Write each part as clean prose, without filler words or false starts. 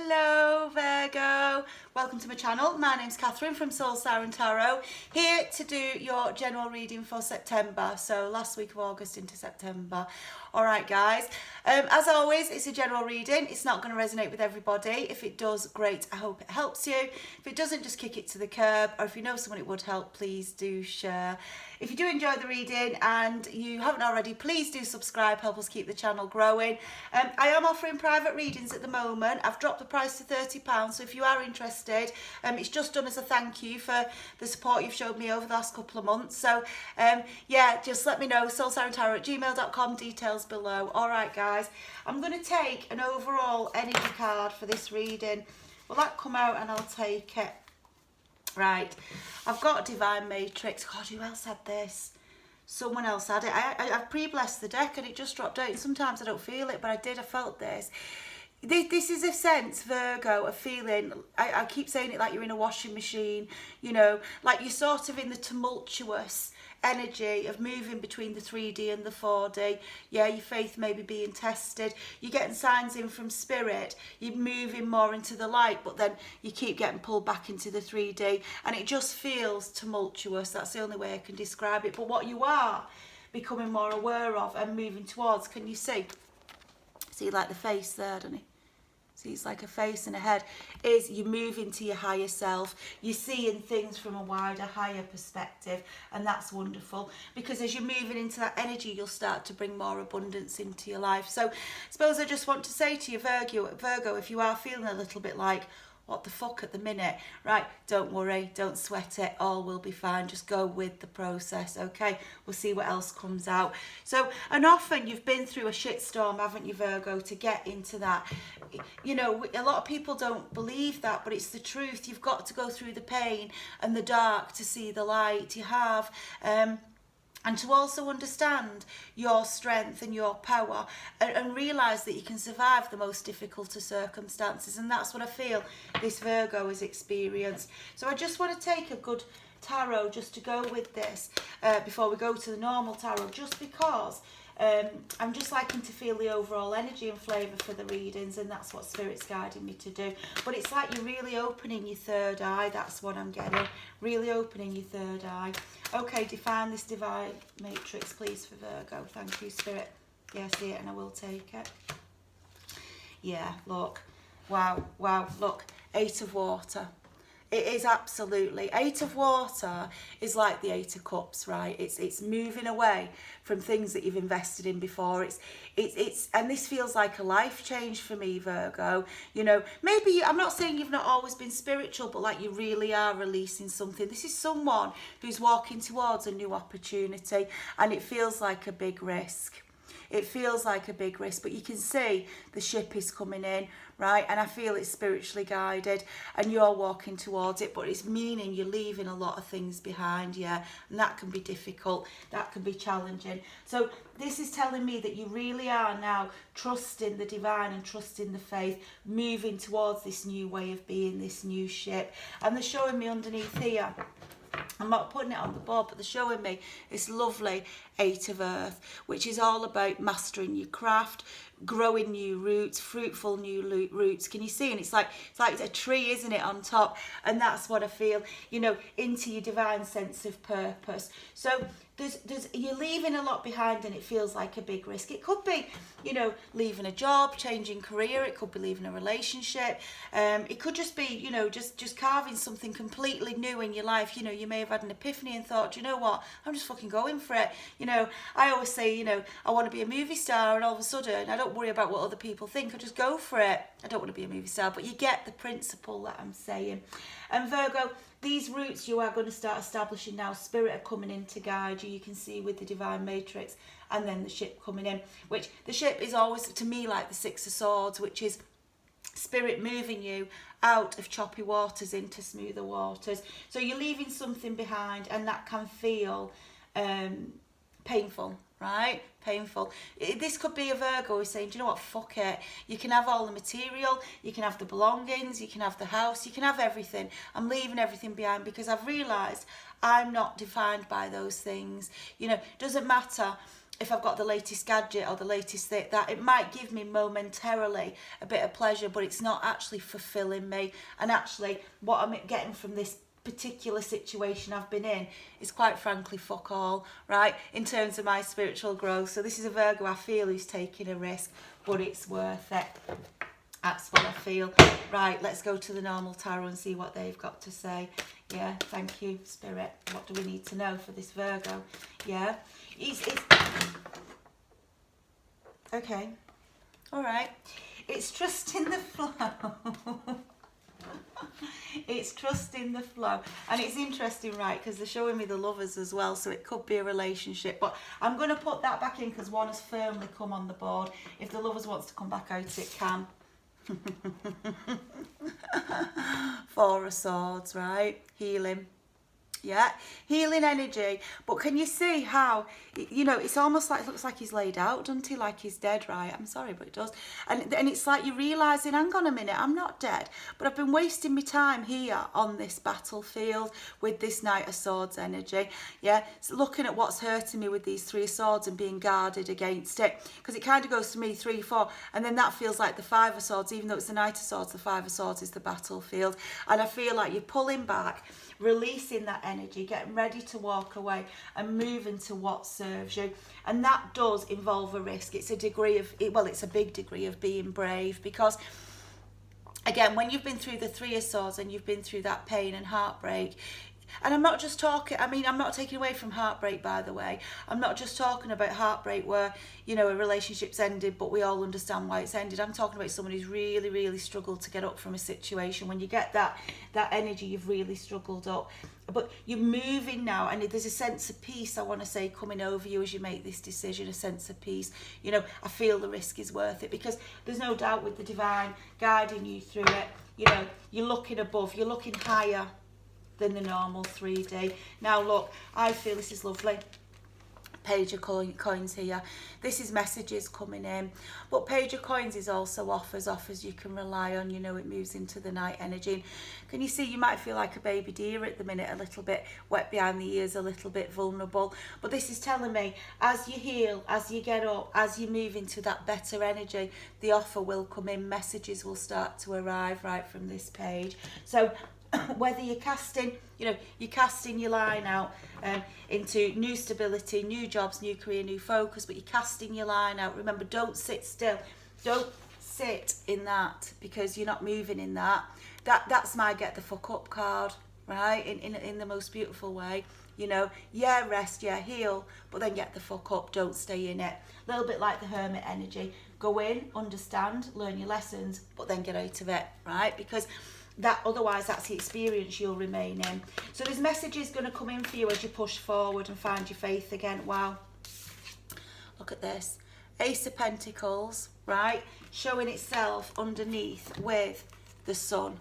Hello Virgo, welcome to my channel. My name's Catherine from Siren Tarot, here to do your general reading for September, so last week of August into September. Alright guys, as always it's a general reading. It's not going to resonate with everybody. If it does, great, I hope it helps you. If it doesn't, just kick it to the curb, or if you know someone it would help, please do share. If you do enjoy the reading and you haven't already, please do subscribe, help us keep the channel growing. I am offering private readings at the moment. I've dropped the price to £30, so if you are interested, it's just done as a thank you for the support you've showed me over the last couple of months. So yeah, just let me know, soulsirentarot@gmail.com, details below. Alright guys, I'm going to take an overall energy card for this reading. Will that come out and I'll take it? Right, I've got a Divine Matrix. God, who else had this? Someone else had it. I've pre-blessed the deck and it just dropped out. Sometimes I don't feel it, but I felt this. This is a sense, Virgo, a feeling, I keep saying it like you're in a washing machine, you know, like you're sort of in the tumultuous energy of moving between the 3D and the 4D. Yeah, your faith may be being tested. You're getting signs in from spirit. You're moving more into the light, but then you keep getting pulled back into the 3D. And it just feels tumultuous. That's the only way I can describe it. But what you are becoming more aware of and moving towards, can you see? See like the face there, don't you? See, it's like a face and a head, is you move into your higher self. You're seeing things from a wider, higher perspective, and that's wonderful, because as you're moving into that energy, you'll start to bring more abundance into your life. So I suppose I just want to say to you, Virgo, if you are feeling a little bit like, what the fuck at the minute, right, don't worry, don't sweat it, all will be fine. Just go with the process, okay? We'll see what else comes out. So, and often you've been through a shitstorm, haven't you, Virgo, to get into that. You know, a lot of people don't believe that, but it's the truth. You've got to go through the pain and the dark to see the light. You have, and to also understand your strength and your power, and realise that you can survive the most difficult of circumstances. And that's what I feel this Virgo has experienced. So I just want to take a good tarot just to go with this before we go to the normal tarot, just because I'm just liking to feel the overall energy and flavour for the readings, and that's what Spirit's guiding me to do. But it's like you're really opening your third eye. That's what I'm getting. Really opening your third eye. Okay, define this Divine Matrix, please, for Virgo. Thank you, Spirit. Yeah, I see it and I will take it. Yeah, look. Wow, wow, look. 8 of Water. It is absolutely. 8 of Water is like the 8 of Cups, right? It's moving away from things that you've invested in before. It's and this feels like a life change for me, Virgo. You know, maybe I'm not saying you've not always been spiritual, but like you really are releasing something. This is someone who's walking towards a new opportunity, and it feels like a big risk. It feels like a big risk, but you can see the ship is coming in, right? And I feel it's spiritually guided and you're walking towards it, but it's meaning you're leaving a lot of things behind, yeah? And that can be difficult, that can be challenging. So this is telling me that you really are now trusting the divine and trusting the faith, moving towards this new way of being, this new ship. And they're showing me underneath here, I'm not putting it on the board, but they're showing me this lovely 8 of Earth, which is all about mastering your craft, growing new roots, fruitful new roots. Can you see? And it's like a tree, isn't it, on top? And that's what I feel, you know, into your divine sense of purpose. So you're leaving a lot behind, and it feels like a big risk. It could be, you know, leaving a job, changing career. It could be leaving a relationship. It could just be, you know, just carving something completely new in your life. You know, you may have had an epiphany and thought, you know what, I'm just fucking going for it. You know, I always say, you know, I want to be a movie star, and all of a sudden I don't worry about what other people think. I just go for it. I don't want to be a movie star, but you get the principle that I'm saying. And Virgo, these roots you are going to start establishing now. Spirit are coming in to guide you. You can see with the Divine Matrix, and then the ship coming in, which the ship is always to me like the 6 of Swords, which is Spirit moving you out of choppy waters into smoother waters. So you're leaving something behind, and that can feel painful, right? Painful. This could be a Virgo who's saying, do you know what, fuck it. You can have all the material, you can have the belongings, you can have the house, you can have everything. I'm leaving everything behind because I've realised I'm not defined by those things. You know, doesn't matter if I've got the latest gadget or the latest thing, that it might give me momentarily a bit of pleasure, but it's not actually fulfilling me. And actually what I'm getting from this particular situation I've been in is quite frankly fuck all, right, in terms of my spiritual growth. So this is a Virgo, I feel, who's taking a risk, but it's worth it. That's what I feel. Right, let's go to the normal tarot and see what they've got to say. Yeah, thank you, Spirit. What do we need to know for this Virgo? Yeah, it's okay. All right. It's trusting the flow. It's trusting the flow. And it's interesting, right, because they're showing me the Lovers as well, so it could be a relationship. But I'm going to put that back in because one has firmly come on the board. If the Lovers wants to come back out, it can. Four of Swords, right? Healing. Yeah, healing energy. But can you see how, you know, it's almost like, it looks like he's laid out, doesn't he? Like he's dead, right? I'm sorry, but it does. And it's like you're realising, hang on a minute, I'm not dead, but I've been wasting my time here on this battlefield with this Knight of Swords energy. Yeah, so looking at what's hurting me with these Three of Swords and being guarded against it. Because it kind of goes to me 3, 4, and then that feels like the Five of Swords, even though it's the Knight of Swords, the Five of Swords is the battlefield. And I feel like you're pulling back, releasing that energy, getting ready to walk away and move into what serves you. And that does involve a risk. It's a degree of, well, it's a big degree of being brave, because again, when you've been through the Three of Swords and you've been through that pain and heartbreak, and I'm not just talking, I mean, I'm not taking away from heartbreak, by the way. I'm not just talking about heartbreak where, you know, a relationship's ended, but we all understand why it's ended. I'm talking about someone who's really, really struggled to get up from a situation. When you get that energy, you've really struggled up. But you're moving now, and there's a sense of peace, I want to say, coming over you as you make this decision, a sense of peace. You know, I feel the risk is worth it, because there's no doubt with the divine guiding you through it. You know, you're looking above, you're looking higher than the normal 3D. Now look, I feel this is lovely. Page of coins here. This is messages coming in, but Page of Coins is also offers you can rely on. You know, it moves into the night energy. Can you see, you might feel like a baby deer at the minute, a little bit wet behind the ears, a little bit vulnerable, but this is telling me as you heal, as you get up, as you move into that better energy, the offer will come in, messages will start to arrive right from this page. So whether you're casting, you know, you're casting your line out into new stability, new jobs, new career, new focus, but you're casting your line out. Remember, don't sit still. Don't sit in that, because you're not moving in that. That's my get the fuck up card, right? In the most beautiful way. You know, yeah, rest, yeah, heal, but then get the fuck up. Don't stay in it. A little bit like the Hermit energy. Go in, understand, learn your lessons, but then get out of it, right? Because that, otherwise that's the experience you'll remain in. So there's messages going to come in for you as you push forward and find your faith again. Wow, look at this, Ace of Pentacles, right, showing itself underneath with the Sun.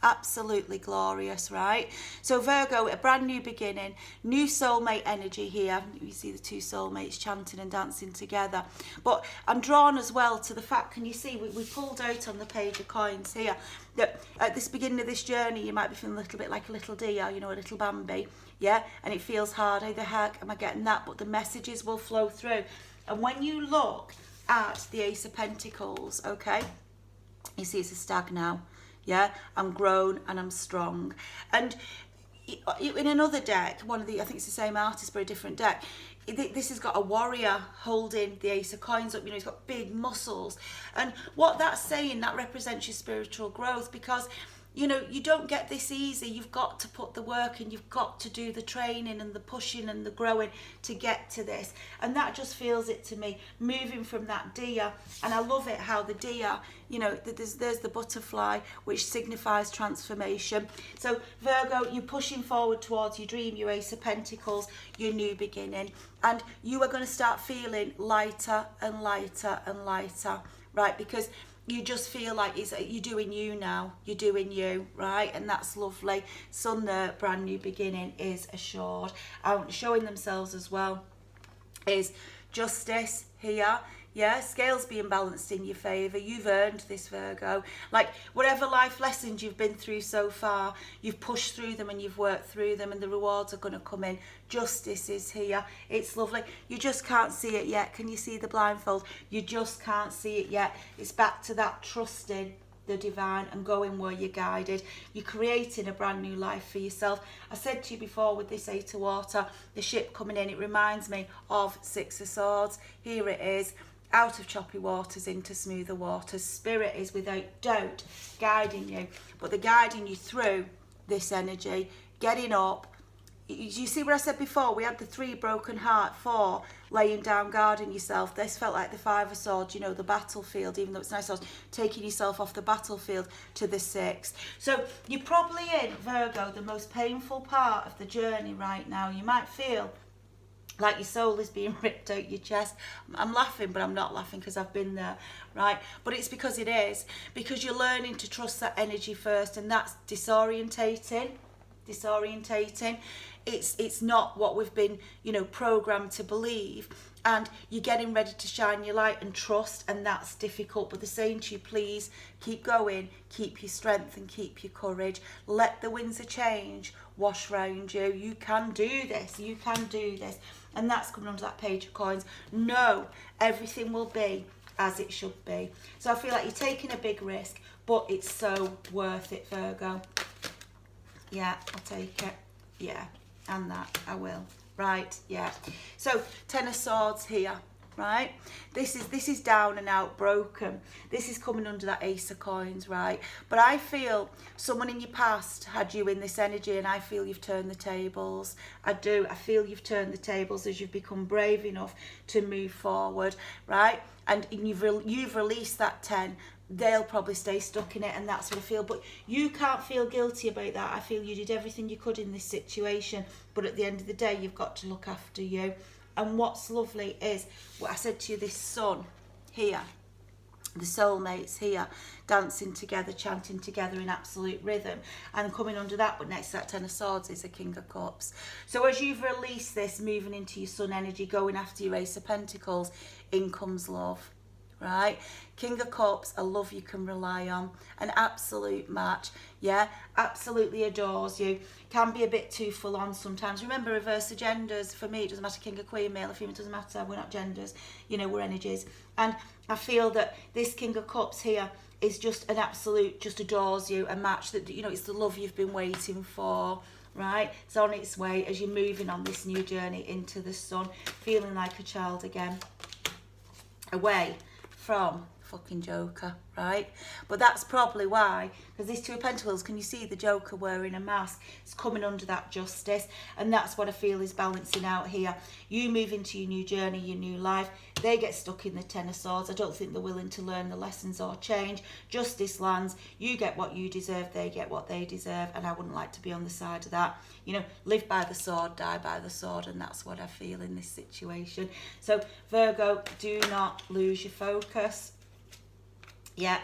Absolutely glorious, right? So Virgo, a brand new beginning, new soulmate energy here. You see the two soulmates chanting and dancing together. But I'm drawn as well to the fact, can you see, we pulled out on the Page of Coins here, that at this beginning of this journey, you might be feeling a little bit like a little deer, you know, a little Bambi, yeah? And it feels hard, how the heck am I getting that? But the messages will flow through. And when you look at the Ace of Pentacles, okay, you see it's a stag now. Yeah, I'm grown and I'm strong. And in another deck, one of the, I think it's the same artist but a different deck, this has got a warrior holding the Ace of Coins up. You know, he's got big muscles. And what that's saying, that represents your spiritual growth, because you know, you don't get this easy. You've got to put the work in, you've got to do the training and the pushing and the growing to get to this. And that just feels it to me, moving from that deer. And I love it how the deer, you know, there's the butterfly, which signifies transformation. So Virgo, you're pushing forward towards your dream, your Ace of Pentacles, your new beginning. And you are going to start feeling lighter and lighter and lighter, right? Because you just feel like you're doing you now. You're doing you, right? And that's lovely. Sun there, brand new beginning is assured. Showing themselves as well is justice here. Yeah, scales being balanced in your favour. You've earned this, Virgo. Like, whatever life lessons you've been through so far, you've pushed through them and you've worked through them, and the rewards are going to come in. Justice is here. It's lovely. You just can't see it yet. Can you see the blindfold? You just can't see it yet. It's back to that trusting the divine and going where you're guided. You're creating a brand new life for yourself. I said to you before with this 8 of water, the ship coming in, it reminds me of 6 of swords. Here it is, out of choppy waters into smoother waters. Spirit is without doubt guiding you, but they're guiding you through this energy, getting up. You see what I said before? We had the 3 broken heart, 4 laying down, guarding yourself. This felt like the 5 of swords, you know, the battlefield, even though it's nice swords, taking yourself off the battlefield to the 6. So you're probably in, Virgo, the most painful part of the journey right now. You might feel like your soul is being ripped out your chest. I'm laughing, but I'm not laughing because I've been there, right? But it's because it is. Because you're learning to trust that energy first, and that's disorientating. It's not what we've been, you know, programmed to believe, and you're getting ready to shine your light and trust, and that's difficult. But they're saying to you, please keep going, keep your strength and keep your courage. Let the winds of change wash round you. You can do this. You can do this. And that's coming under that Page of Coins. No, everything will be as it should be. So I feel like you're taking a big risk, but it's so worth it, Virgo. Yeah, I'll take it. Yeah, and that I will. Right, yeah. So 10 of Swords here, right? This is down and out, broken. This is coming under that Ace of Coins, right? But I feel someone in your past had you in this energy, and I feel you've turned the tables. I do. I feel you've turned the tables as you've become brave enough to move forward, right? And you've released that 10. They'll probably stay stuck in it, and that's what I feel. But you can't feel guilty about that. I feel you did everything you could in this situation, but at the end of the day, you've got to look after you. And what's lovely is what I said to you, this sun here, the soulmates here, dancing together, chanting together in absolute rhythm, and coming under that, but next to that 10 of Swords is a King of Cups. So as you've released this, moving into your sun energy, going after your Ace of Pentacles, in comes love. Right, King of Cups, a love you can rely on, an absolute match. Yeah, absolutely adores you. Can be a bit too full on sometimes. Remember, reverse agendas, for me it doesn't matter, King or Queen, male or female, it doesn't matter. We're not genders, you know, we're energies. And I feel that this King of Cups here is just an absolute, just adores you, a match that, you know, it's the love you've been waiting for. Right, it's on its way as you're moving on this new journey into the sun, feeling like a child again, away from fucking Joker, right? But that's probably why, because this 2 of Pentacles, can you see the Joker wearing a mask? It's coming under that justice, and that's what I feel is balancing out here. You move into your new journey, your new life. They get stuck in the 10 of Swords. I don't think they're willing to learn the lessons or change. Justice lands. You get what you deserve. They get what they deserve, and I wouldn't like to be on the side of that. You know, live by the sword, die by the sword, and that's what I feel in this situation. So Virgo, do not lose your focus. Yeah,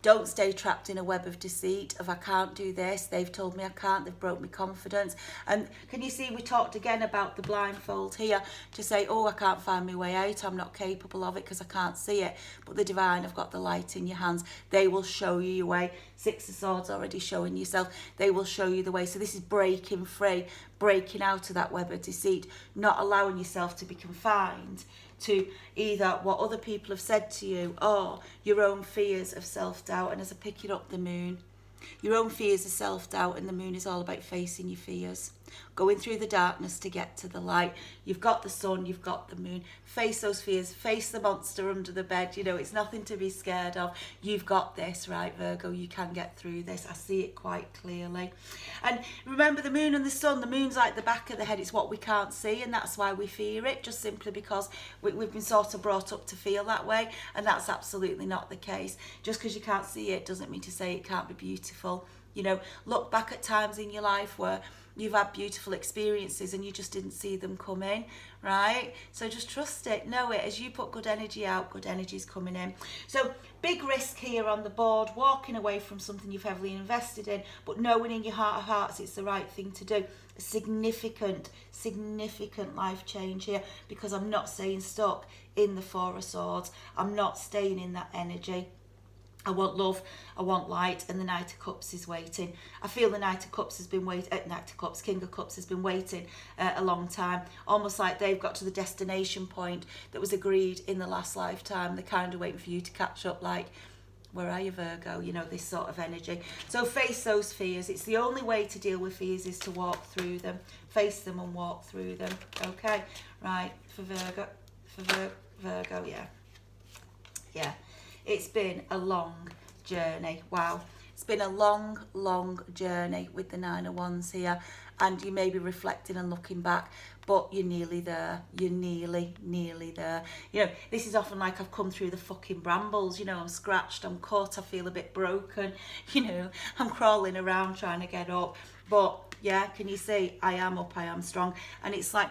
don't stay trapped in a web of deceit of I can't do this, they've told me I can't, they've broke my confidence. And can you see we talked again about the blindfold here to say, oh, I can't find my way out, I'm not capable of it because I can't see it. But the divine have got the light in your hands. They will show you your way. 6 of Swords already showing yourself. They will show you the way. So this is breaking free, breaking out of that web of deceit, not allowing yourself to be confined to either what other people have said to you or your own fears of self-doubt. And as I pick it up, the moon, your own fears of self-doubt, and the moon is all about facing your fears, going through the darkness to get to the light. You've got the sun, you've got the moon. Face those fears, face the monster under the bed. You know, it's nothing to be scared of. You've got this, right, Virgo? You can get through this. I see it quite clearly. And remember, the moon and the sun, the moon's like the back of the head. It's what we can't see, and that's why we fear it, just simply because we've been sort of brought up to feel that way, and that's absolutely not the case. Just because you can't see it doesn't mean to say it can't be beautiful. You know, look back at times in your life where you've had beautiful experiences and you just didn't see them coming, right? So just trust it, know it. As you put good energy out, good energy is coming in. So big risk here on the board, walking away from something you've heavily invested in, but knowing in your heart of hearts it's the right thing to do. Significant life change here, because I'm not staying stuck in the Four of Swords. I'm not staying in that energy. I want love, I want light, and the Knight of Cups is waiting. I feel the Knight of Cups has been waiting, Knight of Cups, King of Cups has been waiting a long time. Almost like they've got to the destination point that was agreed in the last lifetime. They're kind of waiting for you to catch up, like, where are you, Virgo? You know, this sort of energy. So face those fears. It's the only way to deal with fears is to walk through them. Face them and walk through them. Okay, right, for Virgo, yeah. Yeah. It's been a long journey. Wow. It's been a long journey with the Nine of Wands here. And you may be reflecting and looking back, but you're nearly there. You're nearly there. You know, this is often like I've come through the fucking brambles. You know, I'm scratched, I'm cut, I feel a bit broken. You know, I'm crawling around trying to get up. But yeah, can you see? I am up, I am strong. And it's like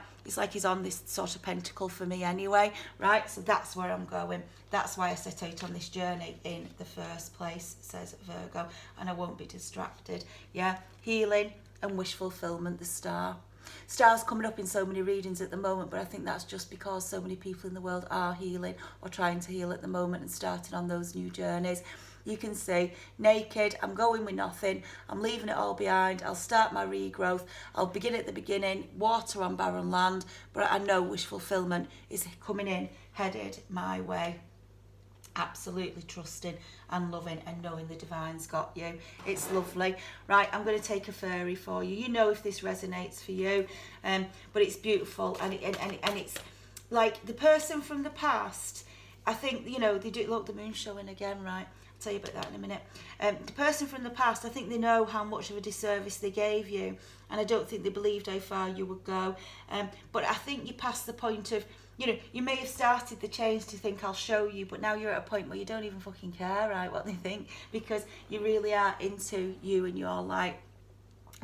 he's on this sort of pentacle for me anyway, right? So that's where I'm going. That's why I set out on this journey in the first place, says Virgo, and I won't be distracted. Yeah, healing and wish fulfillment, the star. Star's coming up in so many readings at the moment, but I think that's just because so many people in the world are healing or trying to heal at the moment and starting on those new journeys. You can see, naked, I'm going with nothing, I'm leaving it all behind, I'll start my regrowth, I'll begin at the beginning, water on barren land, but I know wish fulfillment is coming in, headed my way. Absolutely trusting and loving and knowing the divine's got you. It's lovely. Right, I'm going to take a fairy for you. You know if this resonates for you, but it's beautiful, and it's like the person from the past. I think, you know, they do. Look, the moon's showing again, right? I'll tell you about that in a minute. The person from the past, I think they know how much of a disservice they gave you, and I don't think they believed how far you would go. But I think you're past the point of, you know, you may have started the change to think I'll show you, but now you're at a point where you don't even fucking care, right, what they think, because you really are into you and your light.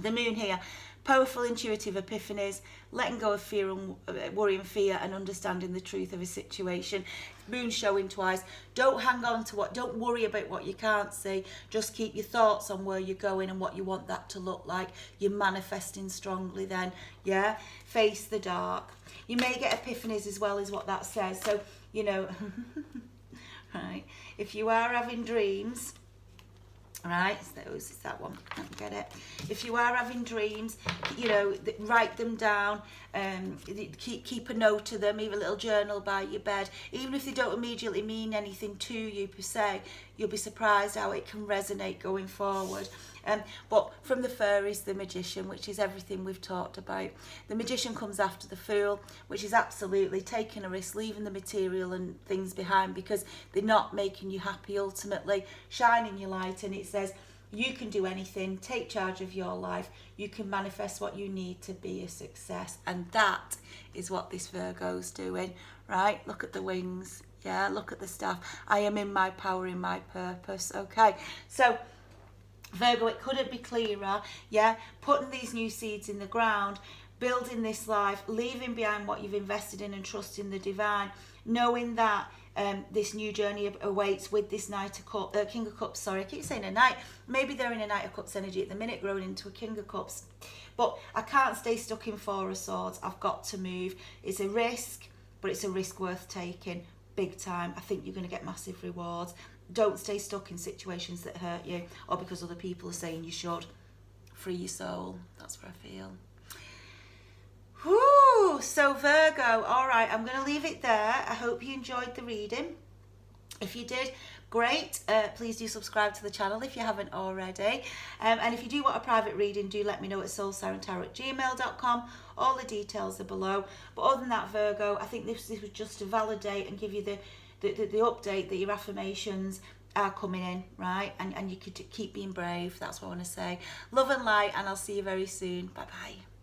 The moon here, powerful intuitive epiphanies, letting go of fear and worry and fear, and understanding the truth of a situation. Moon showing twice. Don't hang on to don't worry about what you can't see. Just keep your thoughts on where you're going and what you want that to look like. You're manifesting strongly then, yeah? Face the dark. You may get epiphanies as well, is what that says. So, you know, right, if you are having dreams, right, it's that one, I don't get it. If you are having dreams, you know, write them down, keep a note of them, even a little journal by your bed. Even if they don't immediately mean anything to you per se, you'll be surprised how it can resonate going forward. But from the fairies, the magician, which is everything we've talked about. The magician comes after the fool, which is absolutely taking a risk, leaving the material and things behind because they're not making you happy ultimately, shining your light. And it says, you can do anything, take charge of your life, you can manifest what you need to be a success. And that is what this Virgo's doing, right? Look at the wings, yeah, look at the staff. I am in my power, in my purpose, okay? So, Virgo, it couldn't be clearer, yeah? Putting these new seeds in the ground, building this life, leaving behind what you've invested in and trusting the divine, knowing that this new journey awaits with this King of Cups, sorry, I keep saying a Knight. Maybe they're in a Knight of Cups energy at the minute, growing into a King of Cups. But I can't stay stuck in Four of Swords. I've got to move. It's a risk, but it's a risk worth taking, big time. I think you're going to get massive rewards. Don't stay stuck in situations that hurt you or because other people are saying you should. Free your soul. That's what I feel. Whoo! So Virgo, all right, I'm going to leave it there. I hope you enjoyed the reading. If you did, great. Please do subscribe to the channel if you haven't already. And if you do want a private reading, do let me know at soulsirentarot@gmail.com. All the details are below. But other than that, Virgo, I think this was just to validate and give you the update that your affirmations are coming in, right? And you could keep being brave. That's what I want to say. Love and light, and I'll see you very soon. Bye-bye.